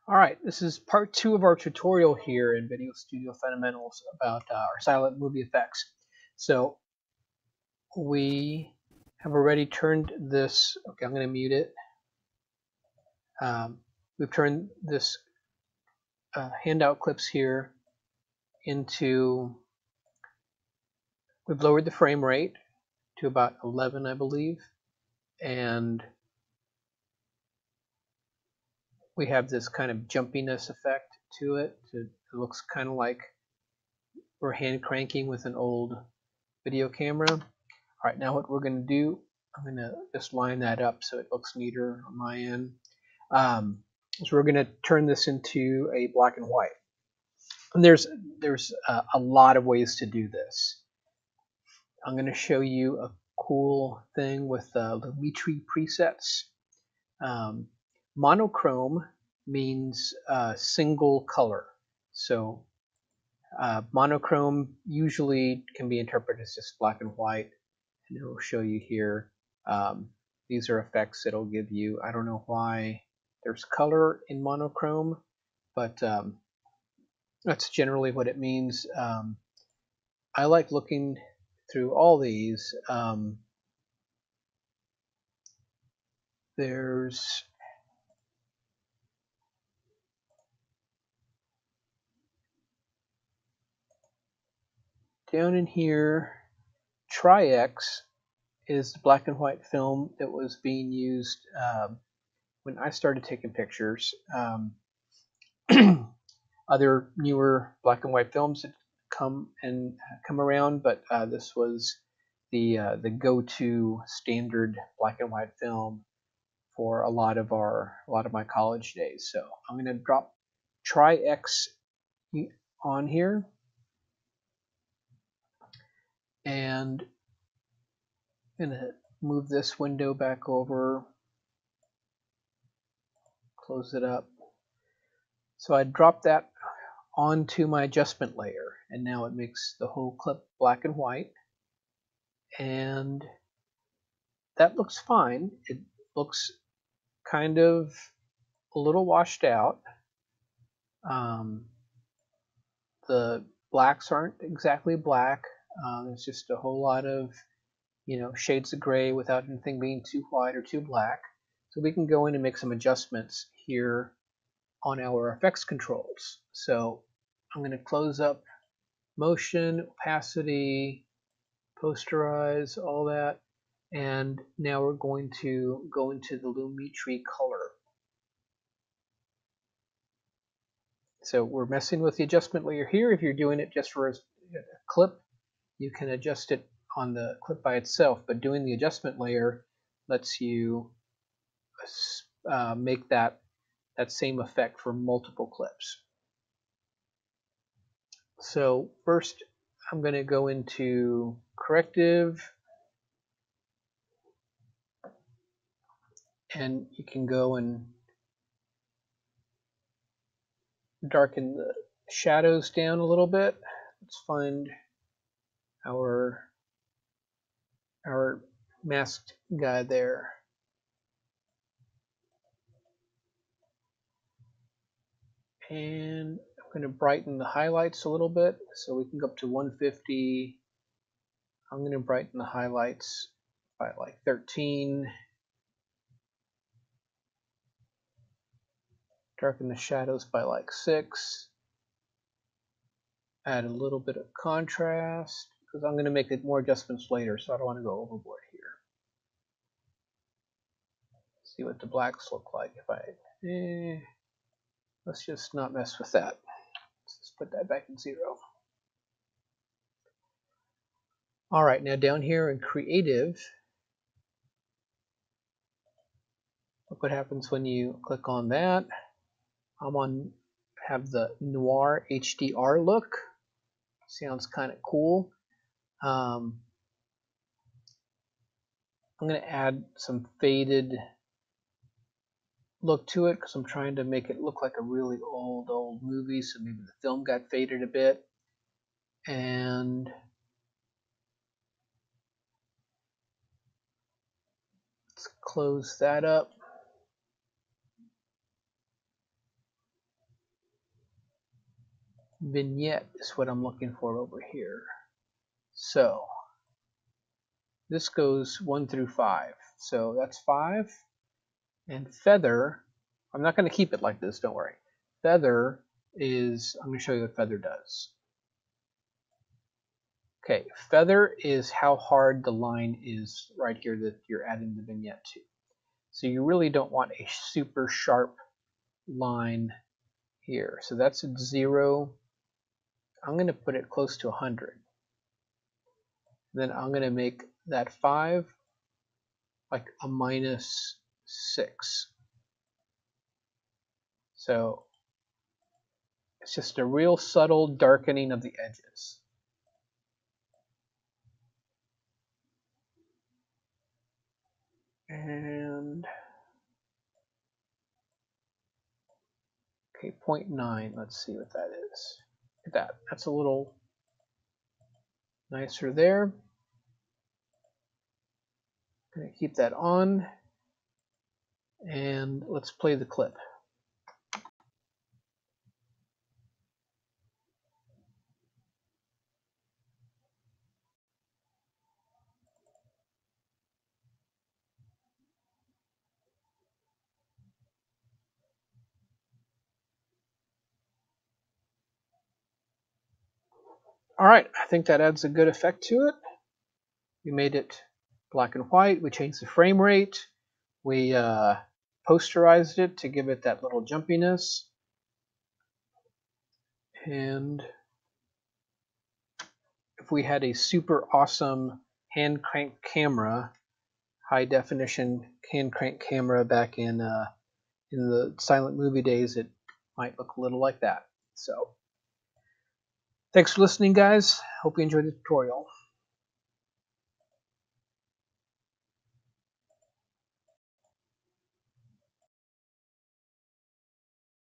All right, this is part two of our tutorial here in Video Studio Fundamentals about our silent movie effects. So we have already turned this, okay, I'm going to mute it. We've turned this handout clips here into, we've lowered the frame rate to about 11, I believe, and we have this kind of jumpiness effect to it. It looks kind of like we're hand cranking with an old video camera. All right, now what we're going to do, I'm going to just line that up so it looks neater on my end. So we're going to turn this into a black and white. And there's a lot of ways to do this. I'm going to show you a cool thing with Lumetri presets. Monochrome means single color. So monochrome usually can be interpreted as just black and white, and it will show you here. These are effects it'll give you. I don't know why there's color in monochrome, but that's generally what it means. I like looking through all these. There's down in here, Tri-X is the black and white film that was being used when I started taking pictures. Other newer black and white films had come around, but this was the go-to standard black and white film for a lot of my college days. So I'm going to drop Tri-X on here, and I'm going to move this window back over, close it up. So I dropped that onto my adjustment layer, and now it makes the whole clip black and white, and that looks fine. It looks kind of a little washed out. The blacks aren't exactly black. There's just a whole lot of shades of gray without anything being too white or too black. So we can go in and make some adjustments here on our effects controls. So I'm going to close up motion, opacity, posterize, all that. And now we're going to go into the Lumetri color. So we're messing with the adjustment layer here. If you're doing it just for a clip, you can adjust it on the clip by itself, but doing the adjustment layer lets you make that same effect for multiple clips. So first I'm going to go into corrective, and you can go and darken the shadows down a little bit. Let's find our masked guy there. And I'm going to brighten the highlights a little bit, so we can go up to 150. I'm going to brighten the highlights by like 13. Darken the shadows by like 6. Add a little bit of contrast, because I'm going to make more adjustments later, so I don't want to go overboard here. See what the blacks look like if I... let's just not mess with that. Let's just put that back in 0. All right, now down here in creative, look what happens when you click on that. Have the noir HDR look. Sounds kind of cool. I'm going to add some faded look to it because I'm trying to make it look like a really old movie, so maybe the film got faded a bit. And let's close that up. vignette is what I'm looking for over here. So this goes 1 through 5. So that's 5. And feather, I'm not going to keep it like this, don't worry. Feather is, I'm going to show you what feather does. Okay, feather is how hard the line is right here that you're adding the vignette to. So you really don't want a super sharp line here. So that's at 0. I'm going to put it close to 100. Then I'm going to make that 5 like a -6. So it's just a real subtle darkening of the edges. And okay, 0.9, let's see what that is. Look at that, that's a little nicer there. I'm going to keep that on, and let's play the clip. Alright, I think that adds a good effect to it. We made it black and white, we changed the frame rate, we posterized it to give it that little jumpiness, and if we had a super awesome hand crank camera, high definition hand crank camera back in the silent movie days, it might look a little like that. So thanks for listening, guys. Hope you enjoyed the tutorial.